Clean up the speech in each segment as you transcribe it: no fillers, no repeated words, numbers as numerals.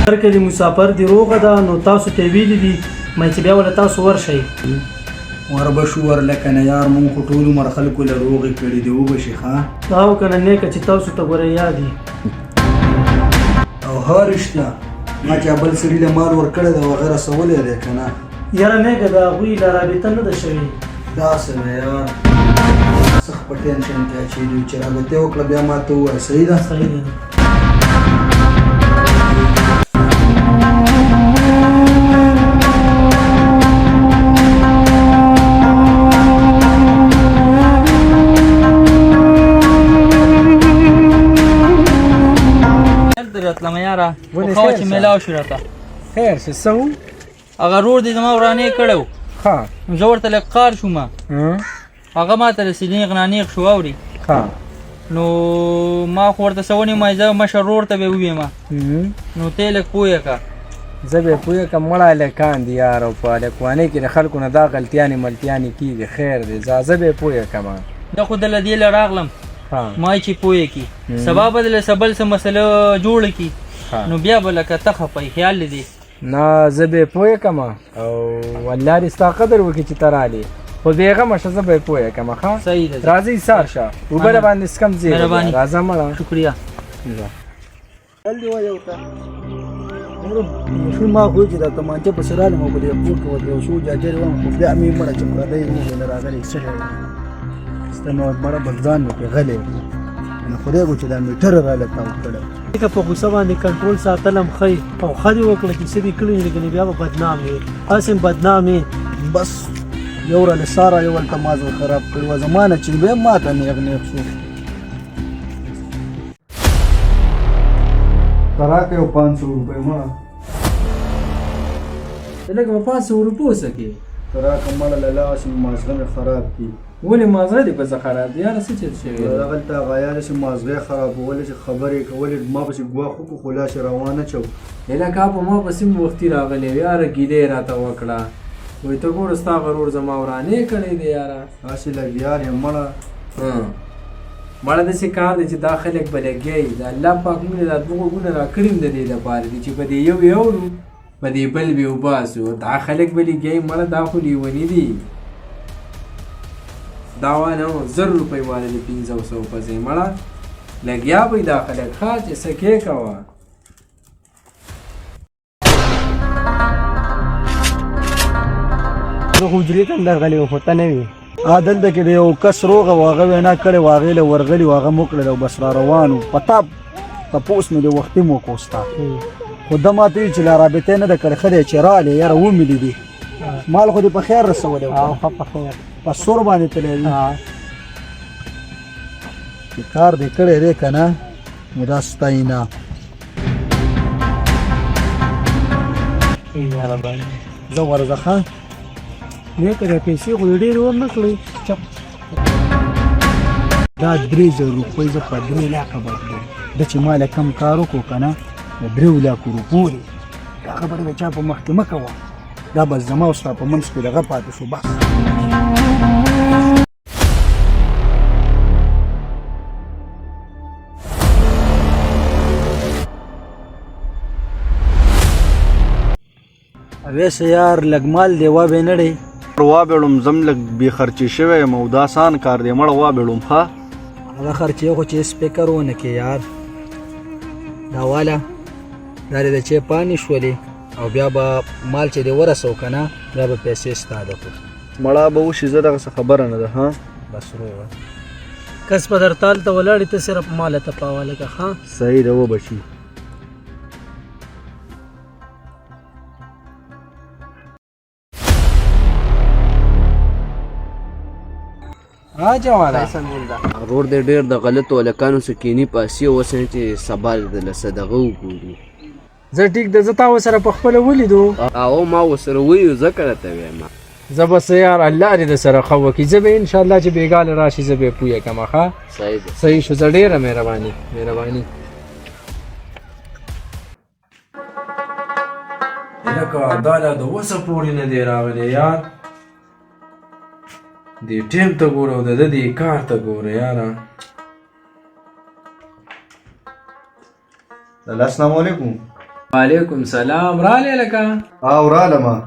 هر کله مسافر دی روغه ده نو تاسو ته ویلي دي مې چې بیا ولا تاسو ورشئ وربه شو ورلکه نه یار مونږ خو ټول عمر خلکو له روغې کړي دي وبشي ښه او که نه نیکه چې تاسو ته ګوره یاد دي او ها رښتیا ما چې بل سړي له مال ورکړی دی هغه رسولی دی که نه یاره نیکه د هغوی له رابطه نه ده شوې داسې ده یار سخت په ټینشن کې اچېدي چې رابطې وکړه بیا ما ته ووایه صحیح ده صحیح ده راتلم یاره خو چې میلاو شو راته خیر څه څه و هغه رور دی زما ورانې کړی و ښه نو زه ورته لږ قار شوم هغه ما ته رسېد نیغ نانیغ شو اوري ښه نو ما خو ورته څه ونیمه زه مشر رور ته به یې وویمه نو ته یې لږ پوه کړه زه به یې پوه کړم مړه هلکان دي یار او په هلکوانۍ کې د خلکو نه دا غلطیانې ملتیانې کېږي خیر دی زه به یې پوه کړم زه خو دله دې له راغلم ما چې پوه کړي سبا به دله څه بل څه مسله جوړه کړي نو بیا به لکه ته خفئ خیال دې نه زه به یې پوه کړم او والله دې ستا قدر وکړي چې ته رالې خو بېغمه شه زه به یې پوه کړم ښه صحیح ده راځئ سار شه اوبه راباندې څکم ځې راځه مړه شکریه بل دې وایه ورته ماشوم ما خو چې دا تمانچه پسې رالم او په دې کور کې ورته یو څو جاجرې وم خو بیا مې مړه چې پردی وویله راغلی څه شی ستا نو مړه بل ځان مې پرې غلی نو خدای کو چې دا میټر راله تاو کړی که په غوسه باندې کنټرول ساتل هم ښه او ښه دې وکړه چې څه دې کړي لیکن بیا به بدنام یې هسې هم بدنام یې بس یو راله ساره یو هلته مازغه خراب کړي وه زما نه چې بیا ما ته نیغ نیغ شو ته راکړه یو 500 روپۍ مړه لکه په 500 روپو څه کې ته راکړه مړه له لاسې مازغه مې خراب کړي ولې مازغه دې پسې خراب دي یاره څه چل شوي هغلته غیاله چې مازغه خرابولې چې خبرې کولې ما پسې ګواښ وکړو خو لا چې روانه چو لکه په ما پسې مې وختي راغلی یاره ګیلې راته وکړه وایي ته ګوره ستا غرور زما ورانې کړی دی یاره هسې لګیار یم مړه مړه داسې کار دی چې دا خلک به لګیا د الله پاک موږ دا دوه غوږونه راکړي د دې لپاره دي چې په دې یو یوړو په دې بل به وباسو دا خلک به لګیا مړه دا خو لیوني دي دا وانه 1000 روپۍ واله د 500 پسې مړه لګیا به دا خلک ښه چې څه کې کوه زه حجرې ته هم درغلی وم خو ته نه وې دلته کې د یو کس روغه و هغه وینا کړې و هغې له ورغلي و هغه مو کړل او بس را روان و په تا تپوس مې د وختي مو وکړو ستا خو ده ما ته ویل چې لا رابطې نه ده کړې ښه دی چې رالې یاره ومې لیدې مال خو دې په خیر رسولی و ښه په خیر په سور باندې تللی وي چې کار دې کړی دی که نه نو دا ستایي نه زه ورځه ښه نیکه د پیسې خو دې ډېرې ور نه کړئ چپ دا 3000 روپۍ زه په 3 لاکه بدلوم ده چې ما له کم کار وکړو که نه د 3 لاکو روپو دی دا خبره د چا په مخ کې مه کوه دا بس زما او ستا په منځ کې دغه پاتې شو بس ویسه یار لږ مال دی وابې نه دی وابېړم زم لږ بې خرچې شوی یم او دا آسان کار دی مړه وابېړم ښه هغه خرچې خو چې سپیکر ونه کې یار دا واله دا دې د چای پانې شولې او بیا به مال چې دې ورسو که نه بیا به پیسې ستا ده خو مړه به وشي زه دغسې خبره نه ده ها بس روغه کس په درتال ته ولاړې ته صرف ماله ته پاوه لکه ښه صحیح ده وبشي رور دې ډېر د غلطو هلکانو څخه کیني پاسي اوسئ چې سبا دله څه دغه وګوري زه ټیک ده زه تا ورسره په خپله ولیدو او ما ورسره ویو ځکه راته وایم زه به څه یار الله دې درسره ښه وکړي زه به انشاءالله چې بېګاله راشي زه به یې پوه کړم ښه صحیح ده صحیح شو زه ډېره مهرباني لکه دا لا د اوسه پورې نه دی راغلی یار دې ټیم ته ګوره او د ده دې کار ته ګوره یاره السلام علیکم وعلیکم سلام. رالی لکه او رالما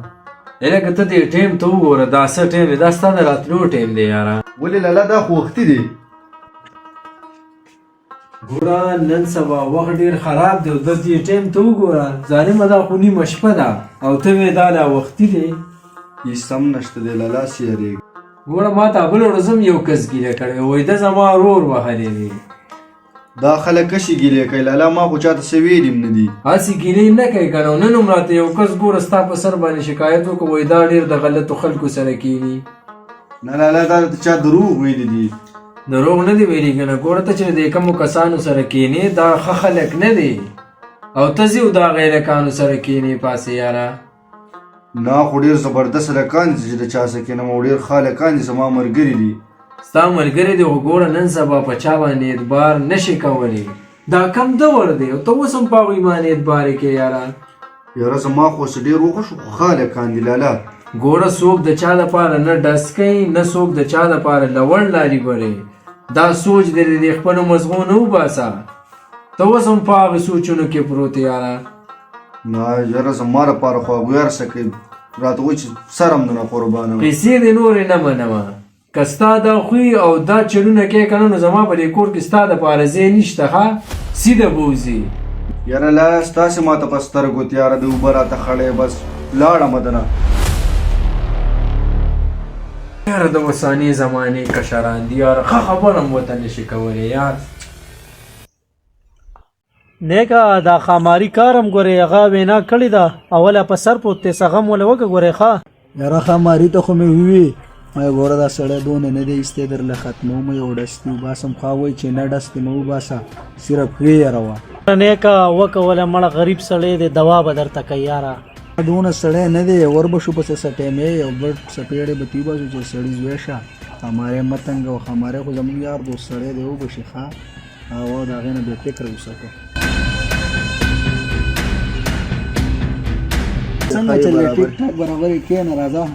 لکه ته دې ټیم ته وګوره، دا څه ټیم دی؟ دا ستا د راتلو ټیم دی یاره. ولې لالا دا خو وختي دی. ګوره نن سبا وخت ډېر خراب دی او د دې ټیم ته وګوره، ظالمه دا خو نیمه شپه ده او ته وې دا لا وختي دی. هیڅ سم نشته دی لالا سیریږي. ګوره ما ته بل ورځ هم یو کس ګیله کړی، وایي ده زما ورور وهلی دی. دا خلک کشي ګیلې کوي لالا، ما خو چاته څه ویلي هم نه دي. هسې ګیلې نه کوي که نه. نن هم راته یو کس ګوره ستا په سر باندې شکایت وکړو، وایي دا ډېر د غلطو خلکو سره کیني. نه لالا دا د چا دروغ ویلي دي. دروغ نه دی ویلي که نه. ګوره ته چې د کومو کسانو سره کینې دا ښه خلک نه دی او ته ځي او دا غیرکانو سره کینې پاسې یاره. نه خو ډېر زبردست هلکان دي چې د چا سره کینم او ډېر ښه هلکان دي، زما ملګري دي. ستا ملګری دی خو ګوره نن سبا په چا باندې اعتبار نشي کولی. دا کم دور دی او ته اوس هم په هغوی باندې اعتبار یې کوې یاره. یاره زما خو څه ډېر وخوښ خو ښه هلکان دي لالا. ګوره څوک د چا لپاره نه ډس کوي نه څوک د چا لپاره لوړ لارې وړي. دا سوچ دی د خپلو مزغو نه وباسه. ته اوس هم په هغې سوچونو کې پروت یاره. نه یاره زما لپاره خو هغوی هر څه کوي، راته وایي چې سر هم نه قربانوم. پیسې دې نورې نه منمه، که ستا دا خوی او دا چلونه کوې که نه نو زما په دې کور کې ستا دپاره ځای نشته. ښه سیده بوځي. یاره لالا ستاسې ما ته په سترګو تیاره د اوبه راته خړی، بس لاړم دنه. یاره د اوساني زمانې کشران دي یاره، ښه خبره هم ورته نشي کولی یار. نیکه دا خاماري کار هم ګورې هغه وینا کړې ده، اوله په سر پروت دی، څه غم وله وکړه ګورې. ښه یاره خاماري ته خو مې ووي، ما ګوره دا سړی دونه نه دی ایستی درله ختموم یو ډستي وباسم. خوا وایي چې نه ډستې مه وباسه، صرف ښې یروه. نیکه وکوله مړه غریب سړی دی، دوا به درته کوي یاره. دونه سړی نه دی، ور به شو پسې سټیمې یو بل سپېړې به تېي باسو چې سړي زوی شه. خاماری متنګ او خاماری خو زموږ یار دوست سړی دی وبشي. ښه او د هغې نه بې فکره وساتو. څنګه چلې ټیک ټاک برابر یې کښېنه راځه.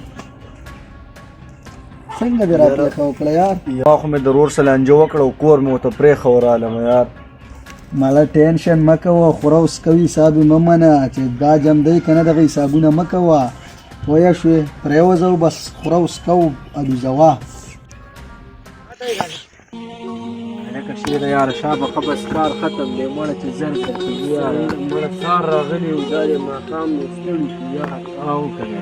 څنګه دې راپرېښه وکړه یار؟ ما خو مې د ورور سره لانجه وکړه او کور مې ورته پرېښه ورالم یار. مالا ټینشن مه کوه، خوره اوس کوي حساب یې مه منه چې دا جم دی که نه دغه حسابونه مه کوه. پوه شوې پرېوځه بس خوره اوس کو الوزوه. لکه شیره یاره شابه ښه بس کار ختم دی مړه چې زر درته یاره. مړه سهار راغلی او دا د ماښام نو ستړي شو یاره. او که نه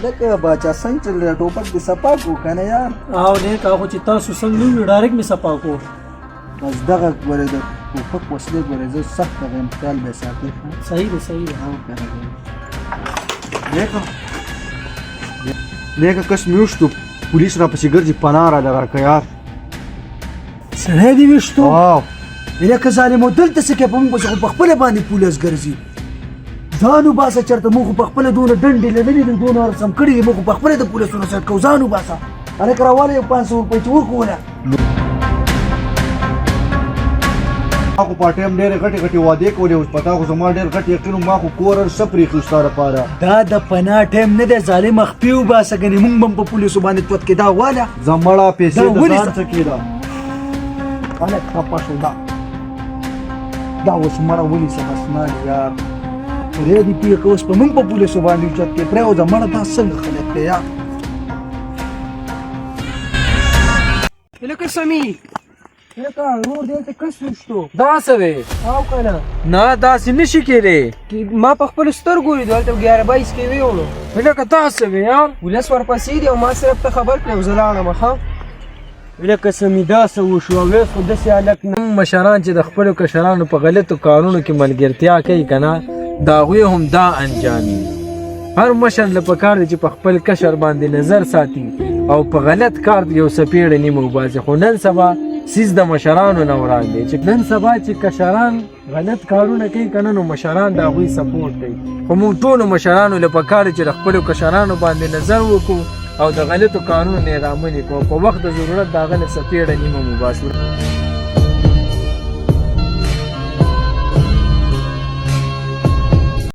لکه باچا څنګه چې ټوپک دې صفا کړو که نه یار. او نیکه خو چې تاسو څنګه ووي ډایرکټ مې صفا کړو. بس دغه ګورې د ټوپک وسلې ګورې زه سخت هغه خیال به یې ساتي. صحیح دی صحیح دی. نیکه کس مې وشتو پولیس را پسې ګرځي پناه راله راکړه یار. سړی دې ویشتو لکه ظالمو دلته څه کوې په موږ پسې خو په خپله باندې پولیس ګرځي. ځان وباسه چېرته موږ خو په خپله دونه ډنډې لرلې دي دونه رسم کړي دي موږ خو په خپله د پولیسونو سټ کوو. ځان وباسه هلکه راواله یو 500 روپۍ چې ورکوله. ما خو په ټایم ډېرې غټې غټې وعدې کولې اوس په تا خو زما ډېر غټ یقین و ما خو کور هر څه پرېښي ستا دپاره. دا د پناه ټایم نه دی ظالمه خپې وباسه ګنې موږ به هم په پولیسو باندې توت کې دا واله زمړه پیسې د ونیسه. ځان څه کېده هلک خفه شو دا اوس مړه ونیسه بس نه یار. خدای دې پوهه که اوس په موږ په پولیسو باندې اوچت کې پرېوځه مړه دا څنګه خلک دی یار. لکه سمي لکه ورور دی هلته کس وشتو دا څه دی؟ او که نه نه داسې نشي کېدی. ما په خپلو سترګو لیدو هلته 11:22 کې ویوړو لکه دا څه دی یار؟ پولیس ورپسې دي او ما صرف ته خبر کړې او زه لاړم. ښه لکه سمي دا څه وشو او اوس خو داسې هلک نه. مشران چې د خپلو کشرانو په غلطو کارونو کې ملګرتیا کوي که نه د هغوی هم دا انجامي. هر مشر له پکار دی چې په خپل کشر باندې نظر ساتي او په غلط کار یو څپېړه نیمه وباسي. خو نن سبا سیز د مشرانو نه وران دی چې نن سبا چې کشران غلط کارونه کوي که نه نو مشران د هغوی سپورټ کوي. خو موږ ټولو مشرانو له پکار دی چې د خپلو کشرانو باندې نظر وکړو او د غلطو کارونو نه یې رامنې کړو. په وخت د ضرورت د هغه نه څپېړه نیمه وباسو.